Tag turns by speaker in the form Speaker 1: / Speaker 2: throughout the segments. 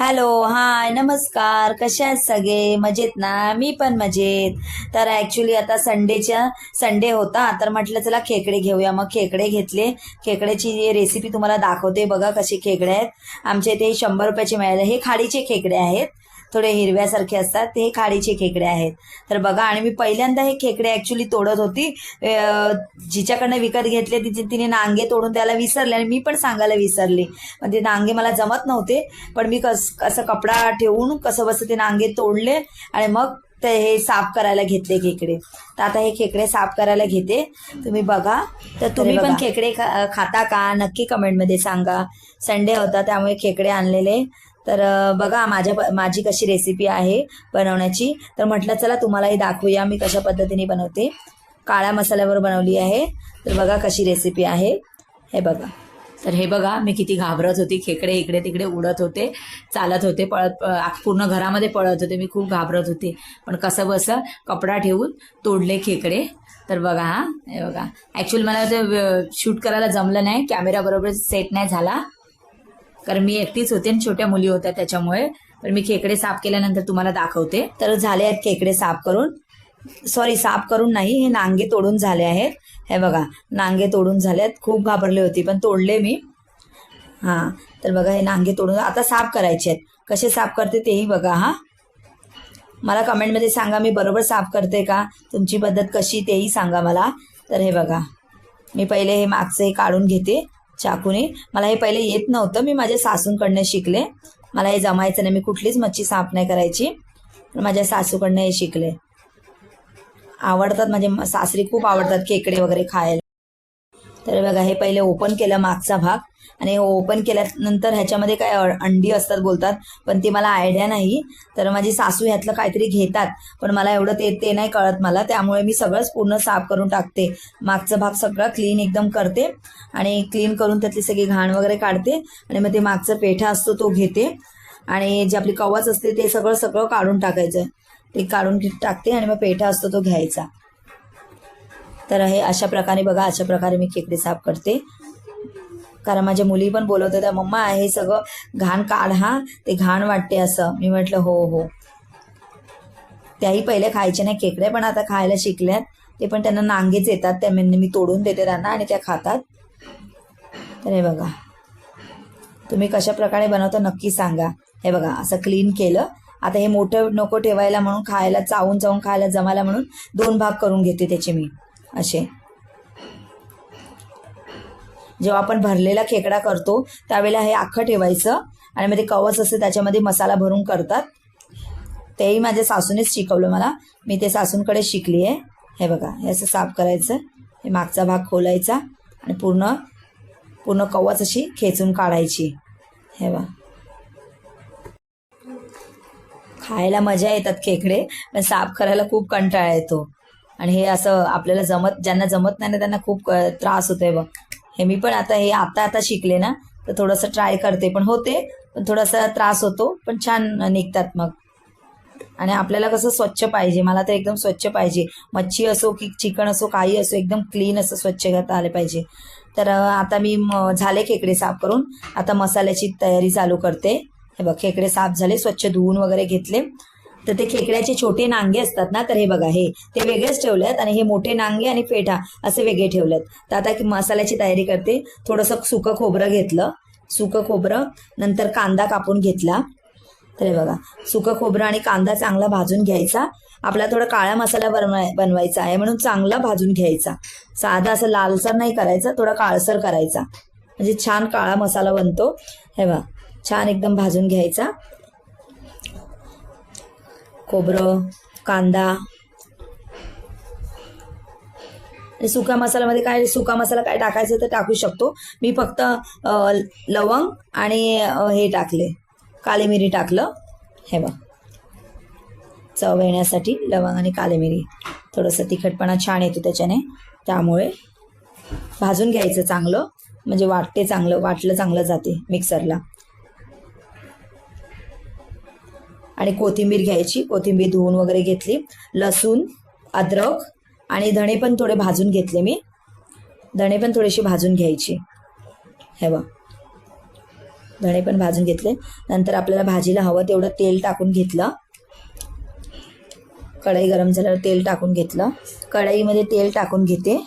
Speaker 1: Hello, हाय, नमस्कार. कशा आहेत सगळे? मजेत ना? मी पण मजेत. तर ॲक्च्युली आता संडे होता, तर म्हटलं चला खेकडे घेऊया. मग खेकडे घेतले. खेकड्याची रेसिपी तुम्हाला दाखवते. बघा कसे खेकडे आहेत. आमच्या इथे 100 रुपयाचे मिळाले. हे खाडीचे खेकडे आहेत. थोडे हिरव्यासारखे असतात ते खाडीचे खेकडे आहेत. तर बघा, आणि मी पहिल्यांदा हे खेकडे ॲक्च्युली तोडत होती. जिच्याकडनं विकत घेतले तिने नांगे तोडून त्याला विसरले आणि मी पण सांगायला विसरले. पण ते नांगे मला जमत नव्हते. पण मी कसं कपडा ठेवून कसं बसं ते नांगे तोडले आणि मग ते हे साफ करायला घेतले खेकडे. तर आता हे खेकडे साफ करायला घेते. तुम्ही बघा. तर तुम्ही पण खेकडे खाता का? नक्की कमेंटमध्ये सांगा. संडे होता त्यामुळे खेकडे आणलेले. तर बघा माझी कशी रेसिपी आहे बनवण्याची. तर म्हटलं चला तुम्हालाही दाखवूया मी कशा पद्धतीने बनवते. काळ्या मसाल्यावर बनवली आहे. तर बघा कशी रेसिपी आहे. हे बघा. तर हे बघा, मी किती घाबरत होती. खेकडे इकडे तिकडे उडत होते, चालत होते, पूर्ण घरामध्ये पळत होते. मी खूप घाबरत होते. पण कसं बसं कपडा ठेवून तोडले खेकडे. तर बघा, हे बघा. ॲक्च्युअली मला ते शूट करायला जमलं नाही, कॅमेरा बरोबर सेट नाही झाला, कारण मी एकटीच होते आणि छोट्या मुली होत्या त्याच्यामुळे. पण मी खेकडे साफ केल्यानंतर तुम्हाला दाखवते. तर झाले आहेत खेकडे साफ करून. साफ करून नाही, हे नांगे तोडून झाले आहेत. हे बघा, नांगे तोडून झाले आहेत. खूप घाबरले होती पण तोडले मी. हां, तर बघा हे नांगे तोडून आता साफ करायचे आहेत. कसे साफ करते तेही बघा. हां, मला कमेंटमध्ये सांगा मी बरोबर साफ करते का, तुमची पद्धत कशी तेही सांगा मला. तर हे बघा, मी पहिले हे मागचं हे काढून घेते चाकूने. मला हे पहिले येत नव्हतं, मी माझ्या सासूंकडनं शिकले. मला हे जमायचं नाही, मी कुठलीच मच्छी साफ नाही करायची, पण माझ्या सासूकडनं हे शिकले. आवडतात माझे सासरी, खूप आवडतात खेकडे वगैरे खायला. तर बघा, हे पहिले ओपन केलं मागचा भाग, आणि ओपन केल्यानंतर ह्याच्यामध्ये काय अंडी असतात बोलतात, पण ती मला आयडिया नाही. तर माझी सासू ह्यातलं काहीतरी घेतात, पण मला एवढं ते नाही कळत मला. त्यामुळे मी सगळंच पूर्ण साफ करून टाकते. मागचा भाग सगळा क्लीन एकदम करते आणि क्लीन करून त्यातली सगळी घाण वगैरे काढते. आणि मग ते मागचा पेठा असतो तो घेते, आणि जे आपली कवच असते ते सगळं काढून टाकायचं. ते काढून टाकते आणि मग पेठा असतो तो घ्यायचा. तर हे अशा प्रकारे बघा, अशा प्रकारे मी खेकडे साफ करते. कारण माझ्या मुली पण बोलत होत्या, मम्मा हे सगळं घाण काढ, हा ते घाण वाटते असं. मी म्हटलं हो. त्याही पहिले खायचे नाही खेकडे, पण आता खायला शिकल्यात. ते पण त्यांना नांगेच येतात, त्या मी तोडून देते त्यांना आणि त्या खातात. तर हे बघा, तुम्ही कशा प्रकारे बनवता नक्की सांगा. हे बघा, असं क्लीन केलं. आता हे मोठं नको ठेवायला म्हणून, खायला चावून खायला जमायला म्हणून 2 भाग करून घेते त्याचे मी असे. जेव्हा आपण भरलेला खेकडा करतो त्यावेळेला हे अख्खं ठेवायचं, आणि मग ते कवच असते त्याच्यामध्ये मसाला भरून करतात. तेही माझ्या सासूनेच शिकवलं मला, मी ते सासूंकडे शिकली आहे. हे बघा, हे असं साफ करायचं. हे मागचा भाग खोलायचा आणि पूर्ण कवच अशी खेचून काढायची. हे बघा, खायला मजा येतात खेकडे, पण साफ करायला खूप कंटाळा येतो. आणि हे असं आपल्याला ज्यांना जमत नाही ना त्यांना खूप त्रास होतोय बघ. हे मी पण आता शिकले ना, तर थोडंसं ट्राय करते, पण होते, पण थोडासा त्रास होतो, पण छान निघतात मग. आणि आपल्याला कसं स्वच्छ पाहिजे, मला तर एकदम स्वच्छ पाहिजे. मच्छी असो की चिकन असो, काही असो, एकदम क्लीन असं स्वच्छ करता आले पाहिजे. तर आता मी झाले खेकडे साफ करून, आता मसाल्याची तयारी चालू करते. हे बघ, खेकडे साफ झाले, स्वच्छ धुवून वगैरे घेतले. तर ते खेकड्याचे छोटे नांगे असतात ना, तर हे बघा, ते वेगळेच ठेवलेत, आणि हे मोठे नांगे आणि पेठा असे वेगळे ठेवलेत. तर आता मसाल्याची तयारी करते. थोडंसं सुकं खोबरं घेतलं, नंतर कांदा कापून घेतला. तर हे बघा, सुकं खोबरं आणि कांदा चांगला भाजून घ्यायचा. आपल्याला थोडा काळा मसाला बनवायचा आहे म्हणून चांगला भाजून घ्यायचा. साधा असं लालसर नाही करायचा, थोडा काळसर करायचा, म्हणजे छान काळा मसाला बनतो. हे बघा, छान एकदम भाजून घ्यायचा खोबरं, कांदा. आणि सुका मसाला काय टाकायचं तर टाकू शकतो. मी फक्त लवंग आणि हे टाकले, काली मिरी टाकलं. हे बघ, चव येण्यासाठी लवंग आणि काली मिरी, थोडंसं तिखटपणा छान येतो त्याच्याने. त्यामुळे भाजून घ्यायचं चांगलं, म्हणजे वाटलं चांगलं जाते मिक्सरला. आणि कोथिंबीर घ्यायची, कोथिंबीर धुवून वगैरे घेतली. लसूण, अद्रक आणि धणे पण थोडे भाजून घेतले मी, धणे पण थोडेसे भाजून घ्यायचे. हे बघ, धणे पण भाजून घेतले. नंतर आपल्याला भाजीला हवं तेवढं तेल टाकून घेतलं. कढई गरम झाल्यावर तेल टाकून घेतलं. कढईमध्ये तेल टाकून घेते.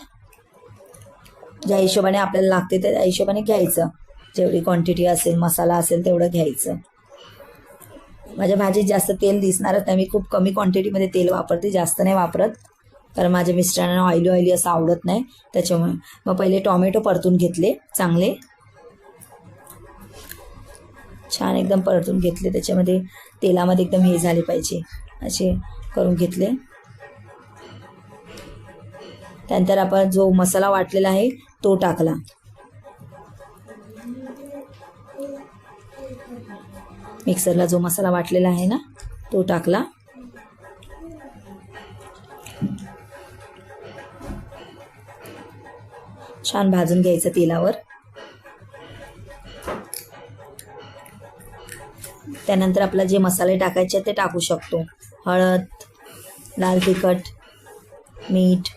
Speaker 1: ज्या हिशोबाने आपल्याला लागते त्या हिशोबाने घ्यायचं. जेवढी क्वांटिटी असेल, मसाला असेल तेवढं घ्यायचं. माझ्या भाजीत जास्त तेल दिसणारच नाही. मी खूप कमी क्वांटिटीमध्ये तेल वापरते, जास्त नाही वापरत, कारण माझ्या मिस्टरांना ऑइली असं आवडत नाही त्याच्यामुळे. मग पहिले टोमॅटो परतून घेतले चांगले, छान एकदम परतून घेतले. त्याच्यामध्ये तेलामध्ये एकदम हे झाले पाहिजे असे करून घेतले. त्यानंतर आपण जो मसाला वाटलेला आहे तो टाकला. मिक्सरला जो मसाला वाटलेला आहे ना तो टाकला. छान भाजून घ्यायचं तेलावर. त्यानंतर आपला जे मसाले टाकायचे ते टाकू शकतो. हळद, लाल तिखट, मीठ.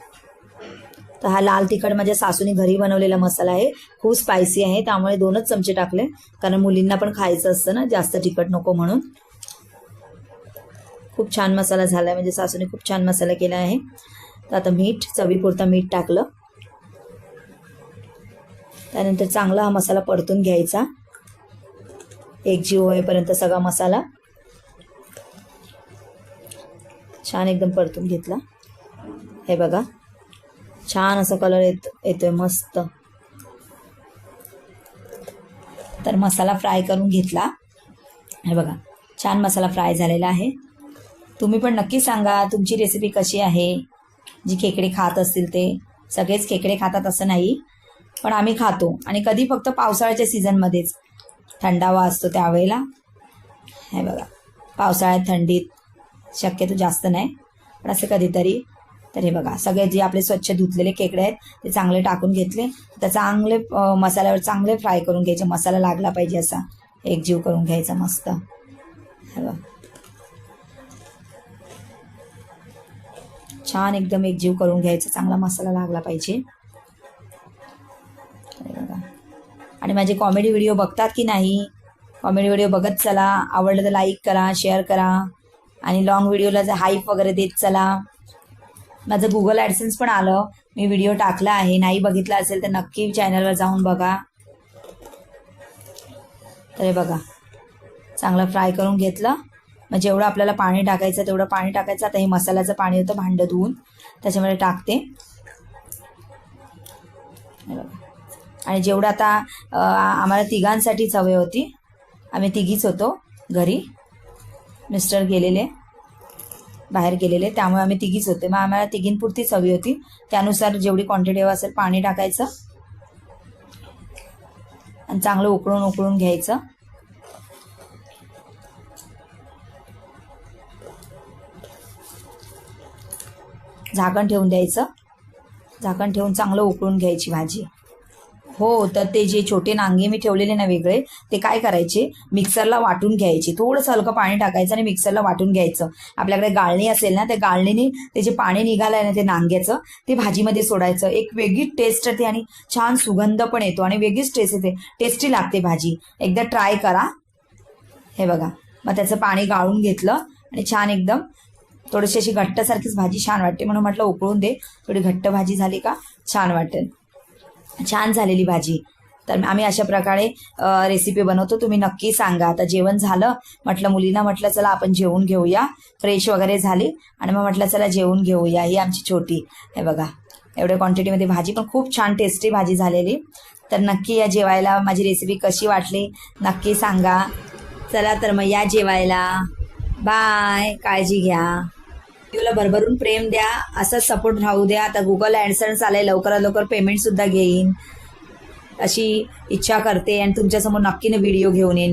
Speaker 1: तर हा लाल तिखट माझ्या सासूने घरी बनवलेला मसाला आहे. खूप स्पायसी आहे त्यामुळे 2च चमचे टाकले, कारण मुलींना पण खायचं असतं ना, जास्त तिखट नको म्हणून. खूप छान मसाला झाला आहे, म्हणजे सासूने खूप छान मसाला केला आहे. तर आता मीठ, चवीपुरता मीठ टाकलं. त्यानंतर चांगला हा मसाला परतून घ्यायचा, एकजीव होईपर्यंत सगळा मसाला छान एकदम परतून घेतला. हे बघा छान असा कलर येतोय मस्त. तर मसाला फ्राय करून घेतला. हे बघा छान मसाला फ्राय झालेला आहे. तुम्ही पण नक्की सांगा तुमची रेसिपी कशी आहे. जी खेकडे खात असतील ते, सगळेच खेकडे खातात असं नाही, पण आम्ही खातो. आणि कधी फक्त पावसाळ्याच्या सीझनमध्येच, थंडावा असतो त्यावेळेला. हे बघा पावसाळ्यात, थंडीत शक्यतो जास्त नाही, पण असं कधीतरी. तर हे बघा सगळे जे आपले स्वच्छ धुतलेले खेकडे आहेत ते चांगले टाकून घेतले. तर चांगले मसाल्यावर चांगले फ्राय करून घ्यायचे. मसाला लागला पाहिजे असा एकजीव करून घ्यायचा मस्त. हे बघा छान एकदम एकजीव करून घ्यायचं, चांगला मसाला लागला पाहिजे. बघा. आणि माझे कॉमेडी व्हिडिओ बघतात की नाही? कॉमेडी व्हिडिओ बघत चला. आवडलं तर लाईक करा, शेअर करा, आणि लॉंग व्हिडिओला जर हाईप वगैरे देत चला. माझं गुगल ॲडसेन्स पण आलं, मी व्हिडिओ टाकला आहे. नाही बघितला असेल तर नक्की चॅनलवर जाऊन बघा. तर हे बघा चांगलं फ्राय करून घेतलं. मग जेवढं आपल्याला पाणी टाकायचं तेवढं पाणी टाकायचं. आता हे मसाल्याचं पाणी होतं भांडं धुवून त्याच्यामध्ये टाकते. आणि जेवढं आता आम्हाला तिघांसाठीच हवे होती, आम्ही तिघीच होतो घरी, मिस्टर गेलेले बाहेर गेलेले, त्यामुळे आम्ही तिघीच होते. मग आम्हाला तिघींपुरतीच हवी होती. त्यानुसार जेवढी क्वांटिटी हवी असेल पाणी टाकायचं आणि चांगलं उकळून घ्यायचं. झाकण ठेवून द्यायचं. झाकण ठेवून चांगलं उकळून घ्यायची भाजी. हो, तर ते जे छोटे नांगे मी ठेवलेले ना वेगळे, ते काय करायचे, मिक्सरला वाटून घ्यायचे. थोडंसं हलकं पाणी टाकायचं आणि मिक्सरला वाटून घ्यायचं. आपल्याकडे गाळणी असेल ना, त्या गाळणीने ते जे पाणी निघालंय ना ते नांग्याचं, ते भाजीमध्ये सोडायचं. एक वेगळीच टेस्ट येते आणि छान सुगंध पण येतो आणि वेगळीच टेस्ट येते, टेस्टी लागते भाजी. एकदा ट्राय करा. हे बघा मग त्याचं पाणी गाळून घेतलं आणि छान एकदम थोडीशी अशी घट्टसारखीच भाजी छान वाटते, म्हणून म्हटलं उकळून दे. थोडी घट्ट भाजी झाली का छान वाटेल. छान झालेली भाजी. तर आम्ही अशा प्रकारे रेसिपी बनवतो. तुम्ही नक्की सांगा. आता जेवण झालं, म्हटलं मुलींना म्हटलं चला आपण जेवून घेऊया. फ्रेश वगैरे झाली आणि मग म्हटलं चला जेवून घेऊया. ही आमची छोटी, हे बघा एवढ्या क्वांटिटीमध्ये भाजी, पण खूप छान टेस्टी भाजी झालेली. तर नक्की या जेवायला. माझी रेसिपी कशी वाटली नक्की सांगा. चला तर मग या जेवायला. बाय. काळजी घ्या. व्हिडिओला भरभरून प्रेम द्या, असंच सपोर्ट राहू द्या. आता गुगल ॲडसेन्स आलंय, लवकरात लवकर पेमेंटसुद्धा घेईन अशी इच्छा करते आणि तुमच्यासमोर नक्कीने व्हिडिओ घेऊन येईन.